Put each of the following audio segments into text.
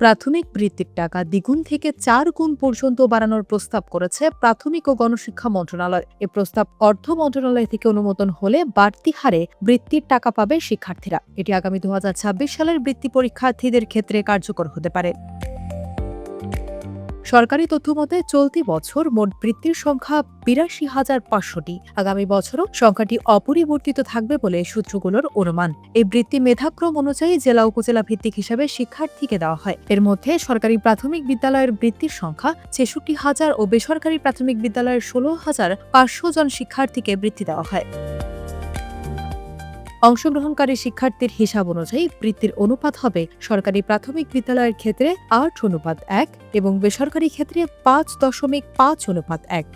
প্রাথমিক বৃত্তির টাকা দ্বিগুণ থেকে 4 গুণ পর্যন্ত বাড়ানোর প্রস্তাব করেছে প্রাথমিক ও গণশিক্ষা মন্ত্রণালয়। এ প্রস্তাব অর্থ মন্ত্রণালয় থেকে অনুমোদন হলে বাড়তি হারে বৃত্তির টাকা পাবে শিক্ষার্থীরা। এটি আগামী 2026 সালের বৃত্তি পরীক্ষার্থীদের ক্ষেত্রে কার্যকর হতে পারে। সরকারি তথ্যমতে চলতি বছর মোট বৃত্তির সংখ্যা ৮২,৫০০টি। আগামী বছরও সংখ্যাটি অপরিবর্তিত থাকবে বলে সূত্রগুলোর অনুমান। এই বৃত্তি মেধাক্রম অনুযায়ী জেলা উপজেলা ভিত্তিক হিসাবে শিক্ষার্থীকে দেওয়া হয়। এর মধ্যে সরকারি প্রাথমিক বিদ্যালয়ের বৃত্তির সংখ্যা ৬৬,০০০ ও বেসরকারি প্রাথমিক বিদ্যালয়ের ১৬,৫০০ জন শিক্ষার্থীকে বৃত্তি দেওয়া হয়। অংশগ্রহণকারী শিক্ষার্থীর হিসাব অনুযায়ী বৃত্তির অনুপাত হবে সরকারি প্রাথমিক বিদ্যালয়ের ক্ষেত্রে ৮:১ এবং বেসরকারি ক্ষেত্রে ৫.৫:১।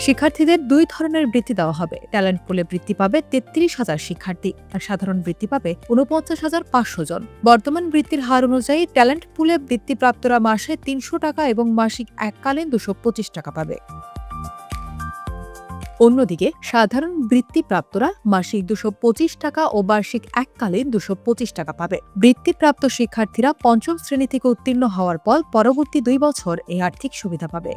শিক্ষার্থীদের 2 ধরনের বৃত্তি দেওয়া হবে। ট্যালেন্ট পুলে বৃত্তি পাবে ৩৩,০০০ শিক্ষার্থী আর সাধারণ বৃত্তি পাবে ৪৯,৫০০ জন। বর্তমান বৃত্তির হার অনুযায়ী ট্যালেন্ট পুলে বৃত্তিপ্রাপ্তরা মাসে ৩০০ টাকা এবং মাসিক এককালীন ২২৫ টাকা পাবে। অন্যদিকে সাধারণ বৃত্তিপ্রাপ্তরা মাসিক ২২৫ টাকা ও বার্ষিক এককালীন ২২৫ টাকা পাবে। বৃত্তিপ্রাপ্ত শিক্ষার্থীরা ৫ম শ্রেণী থেকে উত্তীর্ণ হওয়ার পর পরবর্তী 2 বছর এই আর্থিক সুবিধা পাবে।